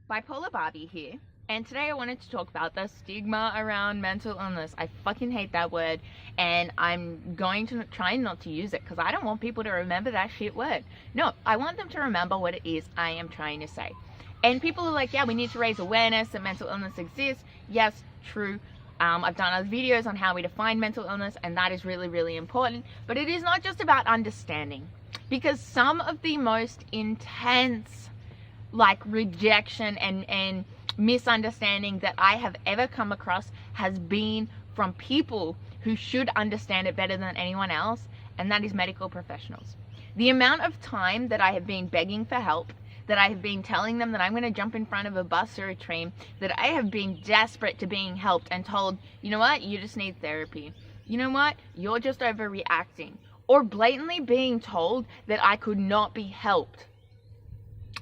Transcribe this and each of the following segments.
Bipolar Barbie here, and today I wanted to talk about the stigma around mental illness. I fucking hate that word, and I'm going to try not to use it because I don't want people to remember that shit word. No, I want them to remember what it is I am trying to say. And people are like, yeah, we need to raise awareness that mental illness exists. Yes, true. I've done other videos on how we define mental illness, and that is really, really important. But it is not just about understanding, because some of the most intense rejection and misunderstanding that I have ever come across has been from people who should understand it better than anyone else, and that is medical professionals. The amount of time that I have been begging for help, that I have been telling them that I'm going to jump in front of a bus or a train, that I have been desperate to being helped and told, you know what, you just need therapy. You know what, you're just overreacting. Or blatantly being told that I could not be helped,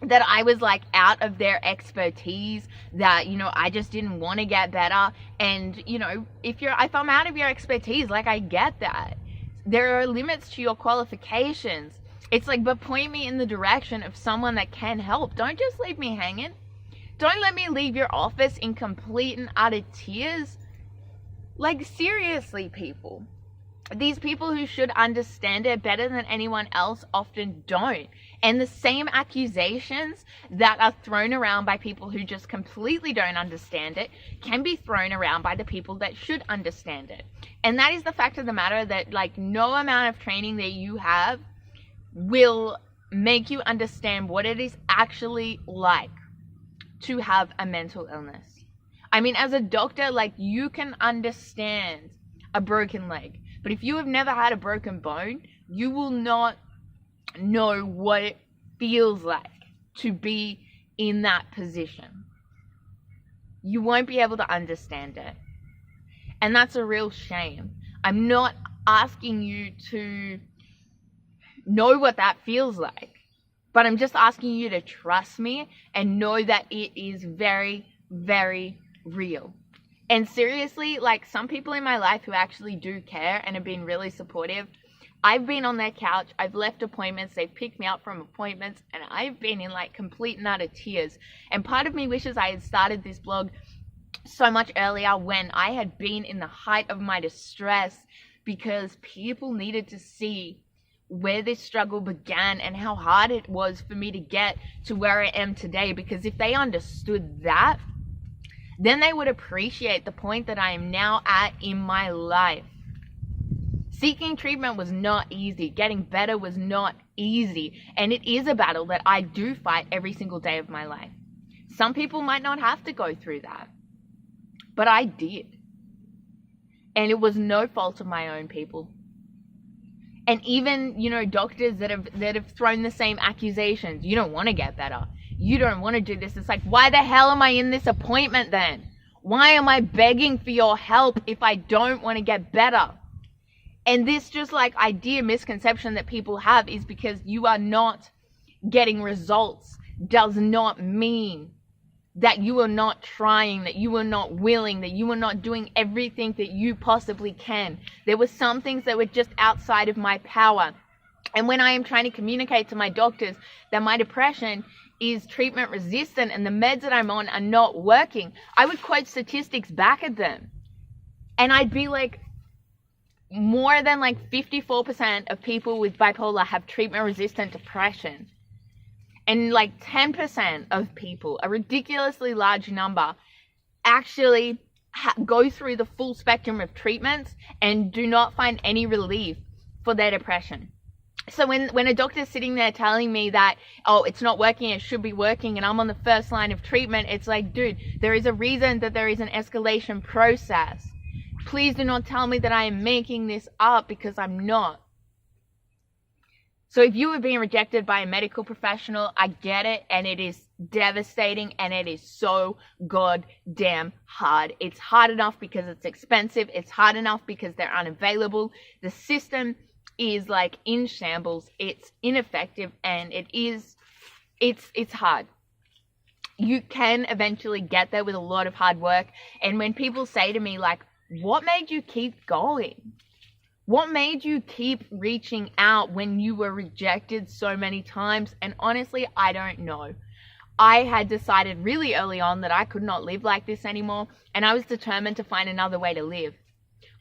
that I was out of their expertise, that, I just didn't want to get better. And, if I'm out of your expertise, I get that. There are limits to your qualifications. It's but point me in the direction of someone that can help. Don't just leave me hanging. Don't let me leave your office in complete and utter tears. Seriously, people. These people who should understand it better than anyone else often don't. And the same accusations that are thrown around by people who just completely don't understand it can be thrown around by the people that should understand it. And that is the fact of the matter, that no amount of training that you have will make you understand what it is actually like to have a mental illness. I mean, as a doctor, you can understand a broken leg. But if you have never had a broken bone, you will not know what it feels like to be in that position. You won't be able to understand it. And that's a real shame. I'm not asking you to know what that feels like, but I'm just asking you to trust me and know that it is very, very real. And seriously, some people in my life who actually do care and have been really supportive, I've been on their couch, I've left appointments, they've picked me up from appointments, and I've been in complete and utter tears. And part of me wishes I had started this blog so much earlier, when I had been in the height of my distress, because people needed to see where this struggle began and how hard it was for me to get to where I am today. Because if they understood that, then they would appreciate the point that I am now at in my life. Seeking treatment was not easy. Getting better was not easy. And it is a battle that I do fight every single day of my life. Some people might not have to go through that, but I did. And it was no fault of my own, people. And even, doctors that have thrown the same accusations. You don't want to get better. You don't want to do this. It's why the hell am I in this appointment then? Why am I begging for your help if I don't want to get better? And this just misconception that people have is because you are not getting results does not mean that you are not trying, that you are not willing, that you are not doing everything that you possibly can. There were some things that were just outside of my power. And when I am trying to communicate to my doctors that my depression is treatment resistant and the meds that I'm on are not working, I would quote statistics back at them. And I'd be more than 54% of people with bipolar have treatment resistant depression. And 10% of people, a ridiculously large number, actually go through the full spectrum of treatments and do not find any relief for their depression. So when a doctor's sitting there telling me that, oh, it's not working, it should be working, and I'm on the first line of treatment, it's dude, there is a reason that there is an escalation process. Please do not tell me that I am making this up, because I'm not. So if you are being rejected by a medical professional, I get it, and it is devastating, and it is so goddamn hard. It's hard enough because it's expensive. It's hard enough because they're unavailable. The system is in shambles. It's ineffective, and it's hard. You can eventually get there with a lot of hard work. And when people say to me what made you keep going? What made you keep reaching out when you were rejected so many times? And honestly, I don't know. I had decided really early on that I could not live like this anymore, and I was determined to find another way to live.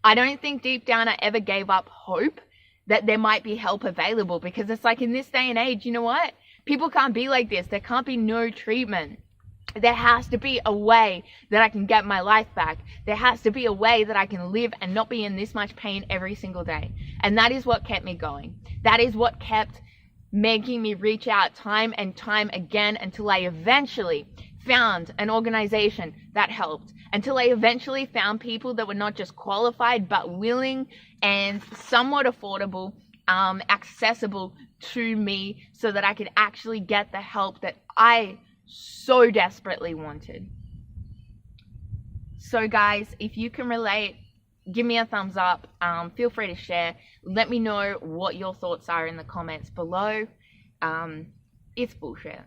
I don't think deep down I ever gave up hope that there might be help available, because it's like, in this day and age, you know what? People can't be like this. There can't be no treatment. There has to be a way that I can get my life back. There has to be a way that I can live and not be in this much pain every single day. And that is what kept me going. That is what kept making me reach out time and time again, until I eventually found an organization that helped, until I eventually found people that were not just qualified but willing and somewhat affordable, accessible to me, so that I could actually get the help that I so desperately wanted. So guys, if you can relate, give me a thumbs up. Feel free to share. Let me know what your thoughts are in the comments below. It's bullshit.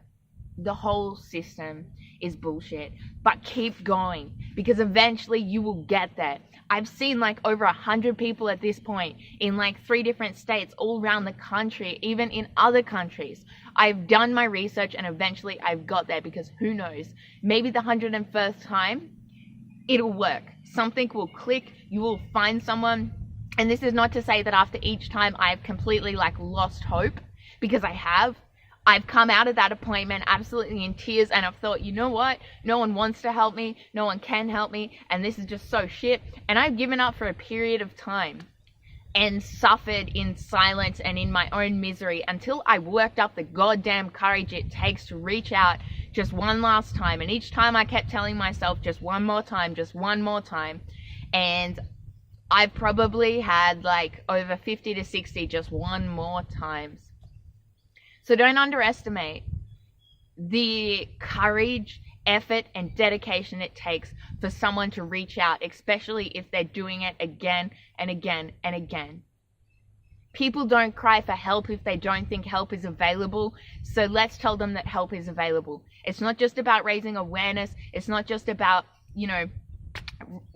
The whole system is bullshit, but keep going, because eventually you will get there. I've seen like over 100 people at this point in like 3 different states all around the country, even in other countries. I've done my research and eventually I've got there, because who knows, maybe the 101st time it'll work. Something will click, you will find someone. And this is not to say that after each time I've completely like lost hope, because I have. I've come out of that appointment absolutely in tears, and I've thought, you know what? No one wants to help me. No one can help me. And this is just so shit. And I've given up for a period of time and suffered in silence and in my own misery, until I worked up the goddamn courage it takes to reach out just one last time. And each time I kept telling myself, just one more time, just one more time. And I've probably had like over 50 to 60 just one more times. So don't underestimate the courage, effort, and dedication it takes for someone to reach out, especially if they're doing it again and again and again. People don't cry for help if they don't think help is available, so let's tell them that help is available. It's not just about raising awareness. It's not just about, you know,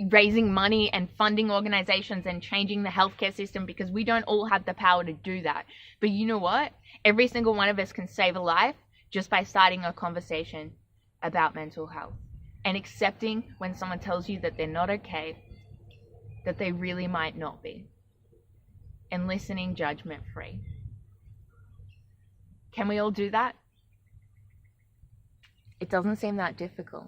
raising money and funding organizations and changing the healthcare system, because we don't all have the power to do that. But you know what? Every single one of us can save a life just by starting a conversation about mental health and accepting when someone tells you that they're not okay, that they really might not be, and listening judgment free. Can we all do that? It doesn't seem that difficult.